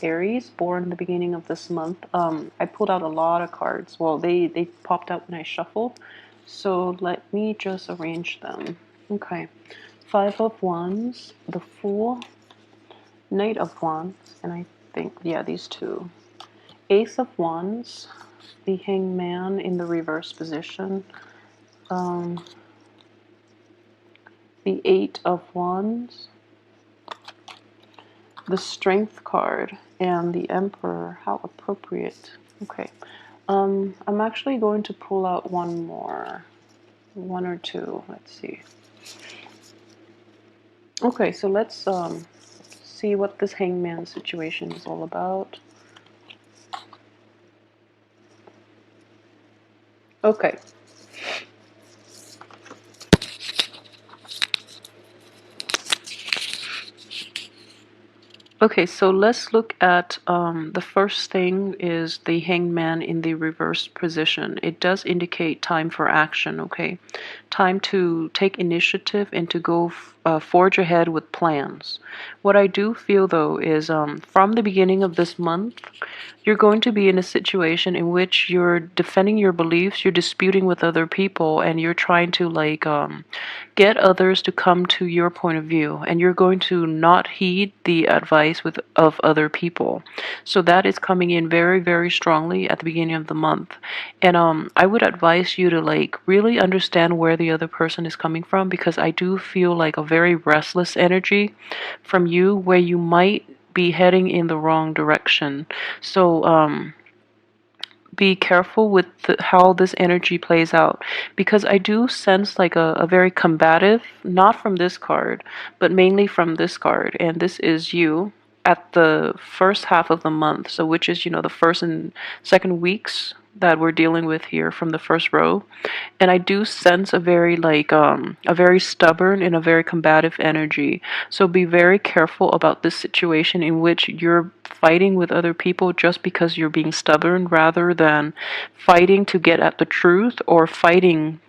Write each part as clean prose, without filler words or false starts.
Aries, born the beginning of this month. I pulled out a lot of cards. Well, they popped out when I shuffled. So let me just arrange them. Okay. Five of Wands, the Fool, Knight of Wands, and I think, yeah, these two. Ace of Wands, the Hangman in the reverse position, um, the Eight of Wands, the Strength card, and the Emperor. How appropriate. Okay. I'm actually going to pull out one more. One or two. Let's see. Okay, so let's see what this Hangman situation is all about. Okay. Okay, so let's look at the first thing is the Hangman in the reverse position. It does indicate time for action, okay? Time to take initiative and to go forge ahead with plans. What I do feel though is from the beginning of this month, you're going to be in a situation in which you're defending your beliefs, you're disputing with other people, and you're trying to like get others to come to your point of view, and you're going to not heed the advice of other people. So that is coming in very, very strongly at the beginning of the month. And I would advise you to like really understand where the other person is coming from, because I do feel like a very restless energy from you where you might be heading in the wrong direction. So be careful with how this energy plays out, because I do sense like a very combative, not from this card, but mainly from this card, and this is you at the first half of the month, so which is, you know, the first and second weeks that we're dealing with here from the first row. And I do sense a very like a very stubborn and a very combative energy. So be very careful about this situation in which you're fighting with other people just because you're being stubborn, rather than fighting to get at the truth, or fighting.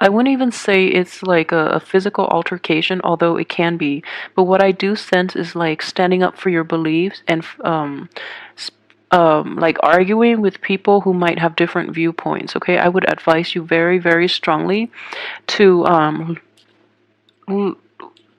I wouldn't even say it's like a physical altercation, although it can be. But what I do sense is like standing up for your beliefs, and like arguing with people who might have different viewpoints. Okay, I would advise you very, very strongly to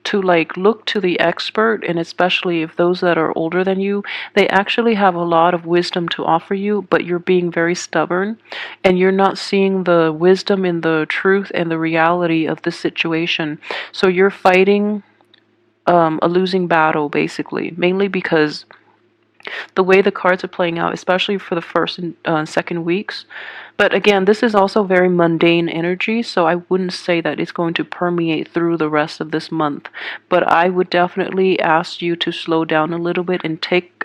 to like look to the expert, and especially if those that are older than you, they actually have a lot of wisdom to offer you, but you're being very stubborn and you're not seeing the wisdom in the truth and the reality of the situation. So you're fighting a losing battle, basically, mainly because the way the cards are playing out, especially for the first and second weeks. But again, this is also very mundane energy, so I wouldn't say that it's going to permeate through the rest of this month. But I would definitely ask you to slow down a little bit and take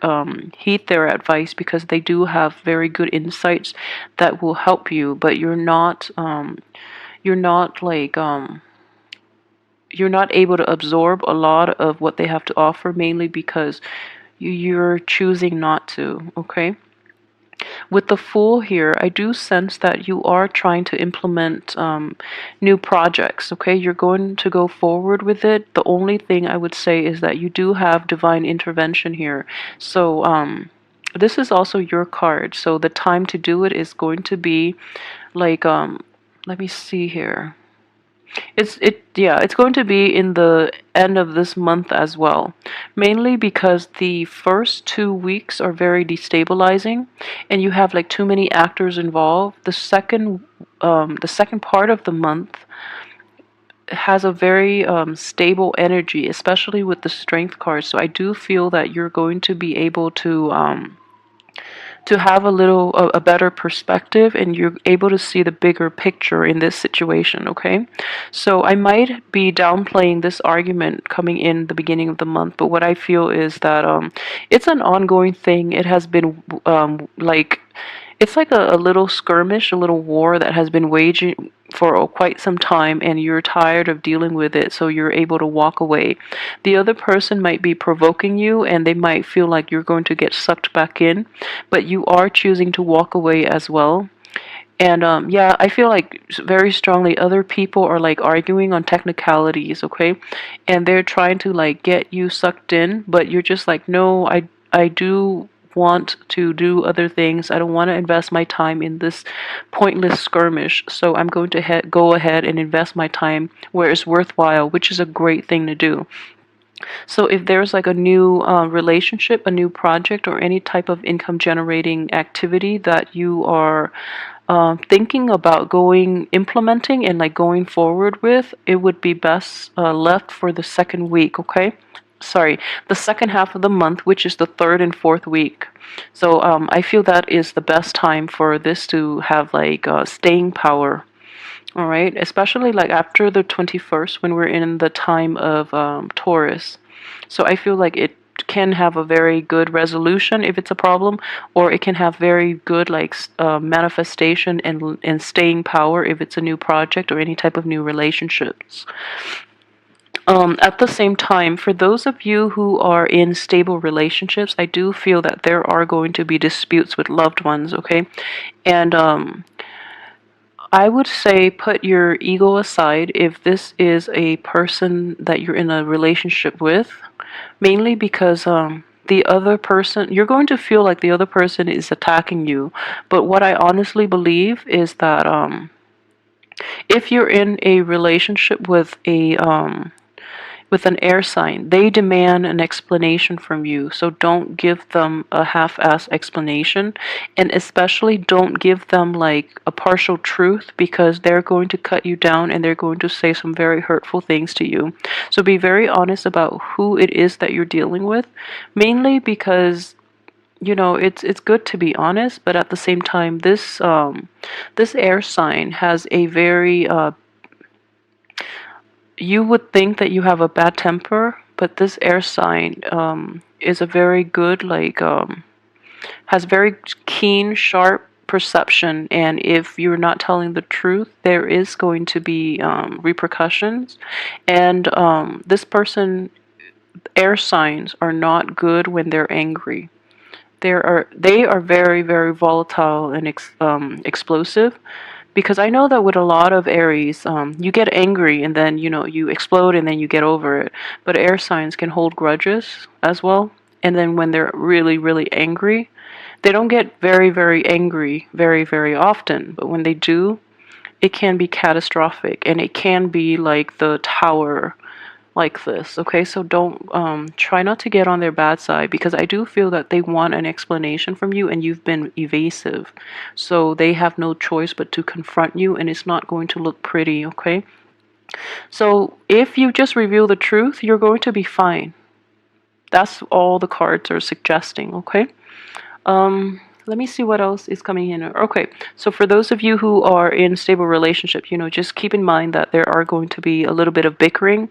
heed their advice, because they do have very good insights that will help you. But you're not like you're not able to absorb a lot of what they have to offer, mainly because you're choosing not to, okay? With the Fool here, I do sense that you are trying to implement new projects, okay? You're going to go forward with it. The only thing I would say is that you do have divine intervention here. So this is also your card. So the time to do it is going to be like, let me see here. It's going to be in the end of this month as well, mainly because the first 2 weeks are very destabilizing and you have like too many actors involved. The second part of the month has a very stable energy, especially with the Strength card. So I do feel that you're going to be able to have a better perspective, and you're able to see the bigger picture in this situation, okay? So I might be downplaying this argument coming in the beginning of the month, but what I feel is that it's an ongoing thing. It has been like it's like a little skirmish, a little war that has been waging for quite some time, and you're tired of dealing with it, so you're able to walk away. The other person might be provoking you, and they might feel like you're going to get sucked back in, but you are choosing to walk away as well. And yeah, I feel like very strongly other people are like arguing on technicalities, okay? And they're trying to like get you sucked in, but you're just like, no, I do want to do other things. I don't want to invest my time in this pointless skirmish. So I'm going to go ahead and invest my time where it's worthwhile, which is a great thing to do. So if there's like a new relationship, a new project, or any type of income generating activity that you are thinking about implementing and like going forward with, it would be best left for the second week, okay? Sorry, the second half of the month, which is the third and fourth week. So I feel that is the best time for this to have like staying power. All right, especially like after the 21st when we're in the time of Taurus. So I feel like it can have a very good resolution if it's a problem, or it can have very good like manifestation and staying power if it's a new project or any type of new relationships. At the same time, for those of you who are in stable relationships, I do feel that there are going to be disputes with loved ones, okay? And I would say put your ego aside if this is a person that you're in a relationship with, mainly because the other person, you're going to feel like the other person is attacking you. But what I honestly believe is that if you're in a relationship with an air sign, they demand an explanation from you. So don't give them a half-ass explanation, and especially don't give them like a partial truth, because they're going to cut you down and they're going to say some very hurtful things to you. So be very honest about who it is that you're dealing with, mainly because it's good to be honest, but at the same time this air sign has a very you would think that you have a bad temper, but this air sign is a very good, like, has very keen, sharp perception. And if you're not telling the truth, there is going to be repercussions. And this person, air signs are not good when they're angry. They are very, very volatile and explosive, because I know that with a lot of Aries, you get angry and then you explode and then you get over it. But air signs can hold grudges as well, and then when they're really, really angry, they don't get very, very angry very, very often. But when they do, it can be catastrophic, and it can be like the tower like this, okay? So don't try not to get on their bad side, because I do feel that they want an explanation from you and you've been evasive. So they have no choice but to confront you, and it's not going to look pretty, okay? So if you just reveal the truth, you're going to be fine. That's all the cards are suggesting, okay? Let me see what else is coming in. Okay, so for those of you who are in stable relationship, just keep in mind that there are going to be a little bit of bickering.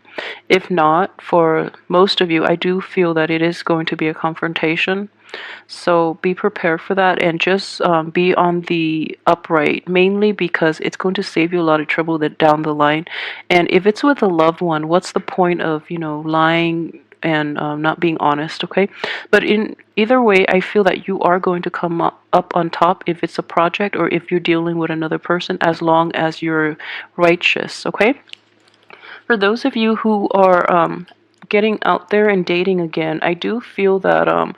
If not, for most of you, I do feel that it is going to be a confrontation. So be prepared for that, and just be on the upright, mainly because it's going to save you a lot of trouble down the line. And if it's with a loved one, what's the point of, lying and not being honest, okay? But in either way, I feel that you are going to come up on top if it's a project or if you're dealing with another person, as long as you're righteous, okay? For those of you who are getting out there and dating again, I do feel that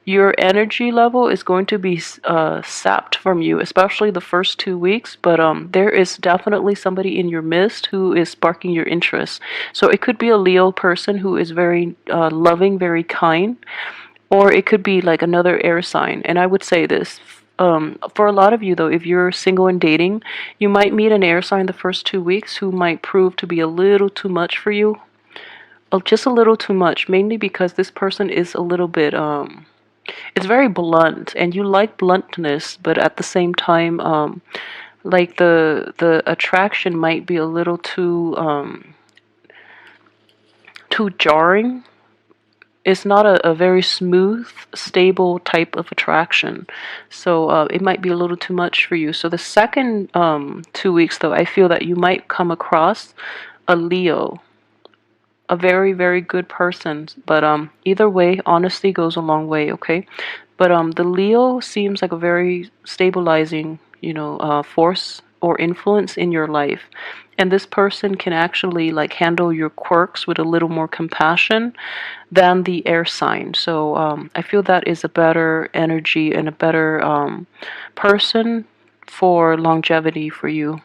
your energy level is going to be sapped from you, especially the first 2 weeks. But there is definitely somebody in your midst who is sparking your interest. So it could be a Leo person who is very loving, very kind, or it could be like another air sign. And I would say this. For a lot of you, though, if you're single and dating, you might meet an air sign the first 2 weeks who might prove to be a little too much for you. Just a little too much, mainly because this person is a little bit it's very blunt, and you like bluntness, but at the same time, like the attraction might be a little too jarring. It's not a very smooth, stable type of attraction, so it might be a little too much for you. So the second 2 weeks, though, I feel that you might come across a Leo, a very, very good person. But either way, honesty goes a long way, okay? But the Leo seems like a very stabilizing, force or influence in your life. And this person can actually like handle your quirks with a little more compassion than the air sign. So I feel that is a better energy and a better person for longevity for you.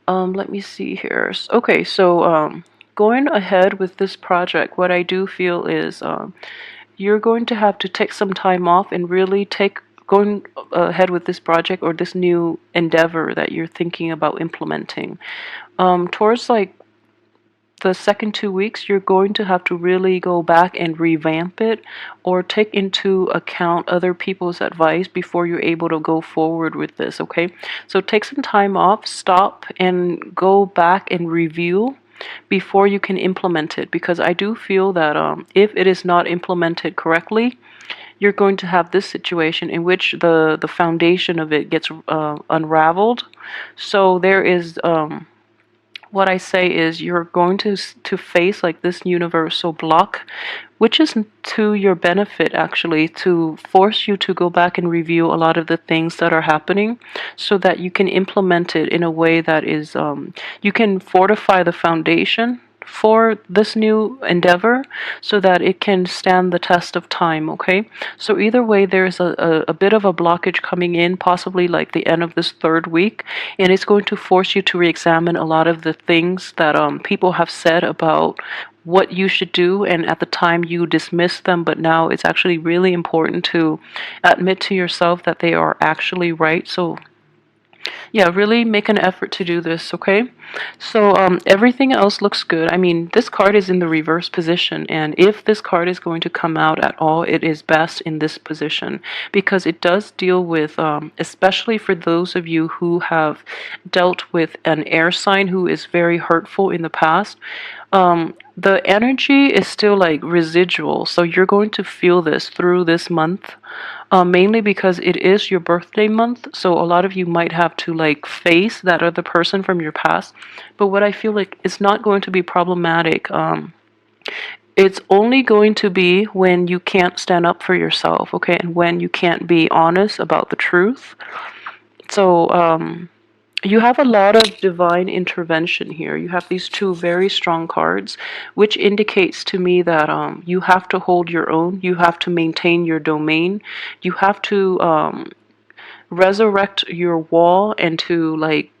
Let me see here. Okay, so going ahead with this project, what I do feel is you're going to have to take some time off and really take going ahead with this project or this new endeavor that you're thinking about implementing. Towards like the second 2 weeks, you're going to have to really go back and revamp it or take into account other people's advice before you're able to go forward with this, okay? So take some time off, stop, and go back and review before you can implement it, because I do feel that if it is not implemented correctly, you're going to have this situation in which the foundation of it gets unraveled. So there is what I say is you're going to face like this universal block, which is to your benefit actually, to force you to go back and review a lot of the things that are happening so that you can implement it in a way that is you can fortify the foundation for this new endeavor so that it can stand the test of time, okay? So either way, there's a bit of a blockage coming in, possibly like the end of this third week, and it's going to force you to re-examine a lot of the things that people have said about what you should do, and at the time you dismiss them, but now it's actually really important to admit to yourself that they are actually right. So yeah, really make an effort to do this, okay? So everything else looks good. I mean, this card is in the reverse position, and if this card is going to come out at all, it is best in this position because it does deal with, especially for those of you who have dealt with an air sign who is very hurtful in the past. The energy is still like residual, so you're going to feel this through this month, mainly because it is your birthday month. So a lot of you might have to like face that other person from your past. But what I feel like it's not going to be problematic. It's only going to be when you can't stand up for yourself, okay, and when you can't be honest about the truth. So you have a lot of divine intervention here. You have these two very strong cards, which indicates to me that you have to hold your own. You have to maintain your domain. You have to resurrect your wall and to like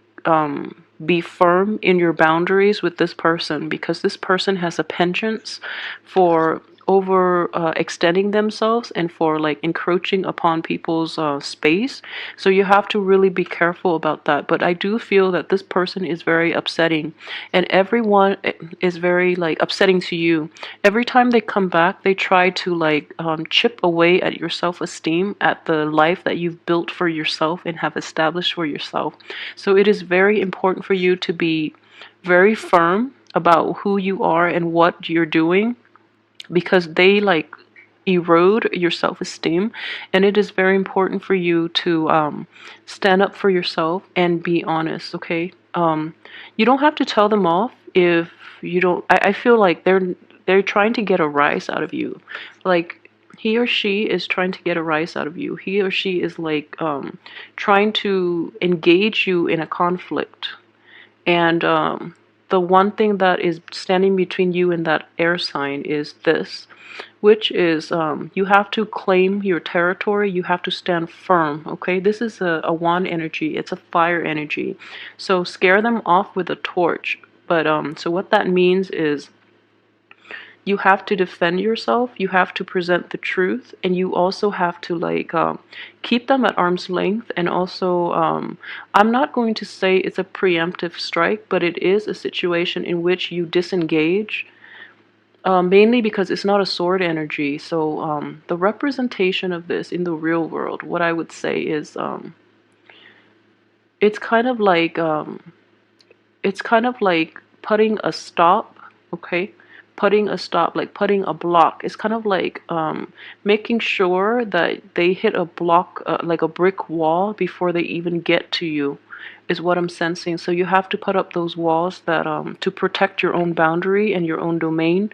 be firm in your boundaries with this person, because this person has a penchant for over extending themselves and for like encroaching upon people's space. So you have to really be careful about that. But I do feel that this person is very upsetting, and everyone is very like upsetting to you. Every time they come back, they try to like chip away at your self-esteem, at the life that you've built for yourself and have established for yourself. So it is very important for you to be very firm about who you are and what you're doing, because they like erode your self-esteem, and it is very important for you to stand up for yourself and be honest, okay? You don't have to tell them off if you don't. I feel like they're trying to get a rise out of you, like he or she is trying to get a rise out of you. He or she is like trying to engage you in a conflict, and the one thing that is standing between you and that air sign is this, which is you have to claim your territory. You have to stand firm, okay? This is a wand energy. It's a fire energy. So scare them off with a torch. But so what that means is you have to defend yourself, you have to present the truth, and you also have to like keep them at arm's length. And also I'm not going to say it's a preemptive strike, but it is a situation in which you disengage, mainly because it's not a sword energy. So the representation of this in the real world, what I would say is it's kind of like putting a stop, okay? Putting a stop, like putting a block. It's kind of like making sure that they hit a block, like a brick wall, before they even get to you, is what I'm sensing. So you have to put up those walls that to protect your own boundary and your own domain,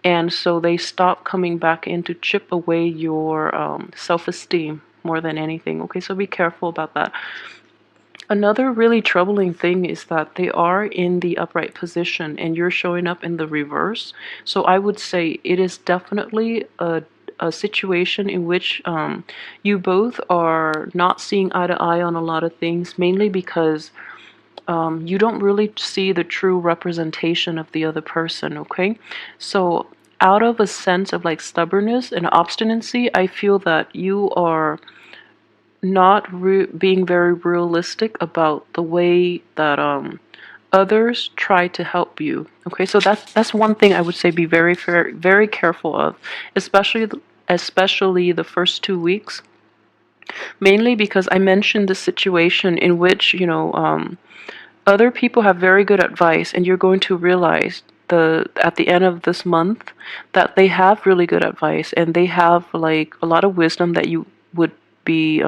and so they stop coming back in to chip away your self-esteem more than anything. Okay, so be careful about that. Another really troubling thing is that they are in the upright position and you're showing up in the reverse. So I would say it is definitely a situation in which you both are not seeing eye to eye on a lot of things, mainly because you don't really see the true representation of the other person, okay? So out of a sense of like stubbornness and obstinacy, I feel that you are not being very realistic about the way that others try to help you. Okay, so that's one thing I would say be very careful of, especially the first 2 weeks. Mainly because I mentioned the situation in which other people have very good advice, and you're going to realize at the end of this month that they have really good advice and they have like a lot of wisdom that you would be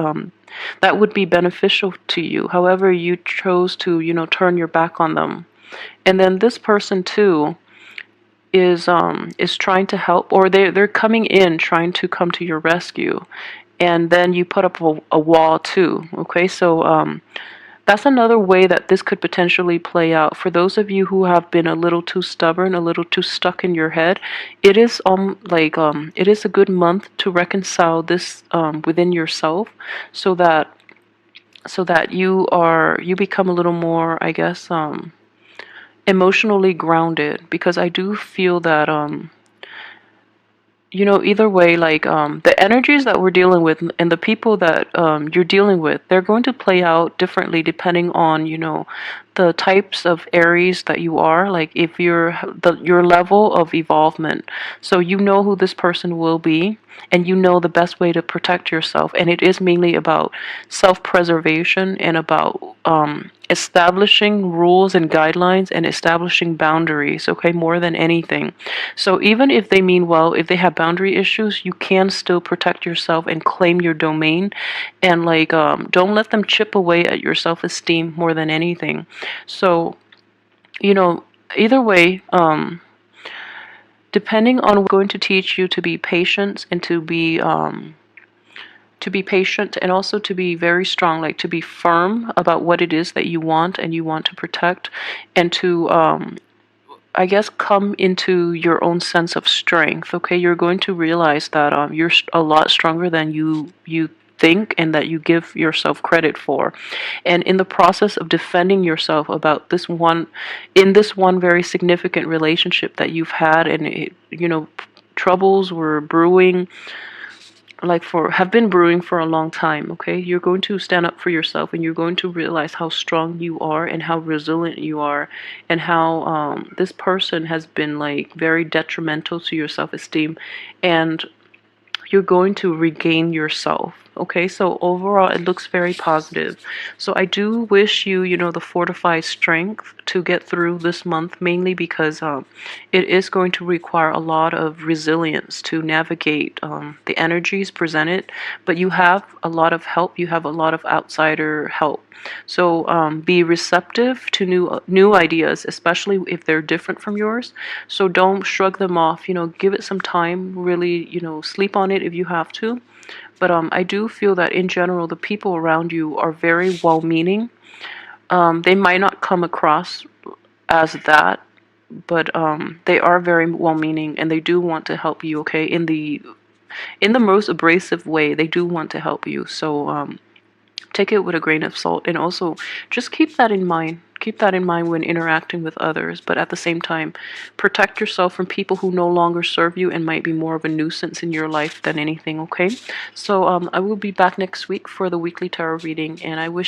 that would be beneficial to you. However, you chose to turn your back on them, and then this person too is trying to help, or they're coming in trying to come to your rescue, and then you put up a wall too. Okay, so that's another way that this could potentially play out. For those of you who have been a little too stubborn, a little too stuck in your head, it is it is a good month to reconcile this within yourself, so that you become a little more, I guess, emotionally grounded. Because I do feel that either way, like the energies that we're dealing with and the people that you're dealing with, they're going to play out differently depending on the types of Aries that you are, like if your level of evolvement. So you know who this person will be, and you know the best way to protect yourself, and it is mainly about self-preservation and about establishing rules and guidelines and establishing boundaries, okay, more than anything. So even if they mean well, if they have boundary issues, you can still protect yourself and claim your domain, and like don't let them chip away at your self-esteem more than anything. So you know either way, depending on what's going to teach you to be patient and to be patient, and also to be very strong, like to be firm about what it is that you want and you want to protect, and to I guess come into your own sense of strength. Okay, you're going to realize that you're a lot stronger than you think and that you give yourself credit for. And in the process of defending yourself about this one very significant relationship that you've had, and troubles were brewing, like for have been brewing for a long time. Okay, you're going to stand up for yourself, and you're going to realize how strong you are and how resilient you are, and how this person has been like very detrimental to your self-esteem, and you're going to regain yourself. Okay, so overall it looks very positive. So I do wish you, the fortified strength to get through this month, mainly because it is going to require a lot of resilience to navigate the energies presented. But you have a lot of help, you have a lot of outsider help. So be receptive to new ideas, especially if they're different from yours. So don't shrug them off. Give it some time. Really, sleep on it if you have to. But I do feel that in general, the people around you are very well-meaning. They might not come across as that, but they are very well-meaning, and they do want to help you. Okay, in the most abrasive way, they do want to help you. So take it with a grain of salt, and also just keep that in mind. Keep that in mind when interacting with others, but at the same time, protect yourself from people who no longer serve you and might be more of a nuisance in your life than anything. Okay, so I will be back next week for the weekly tarot reading, and I wish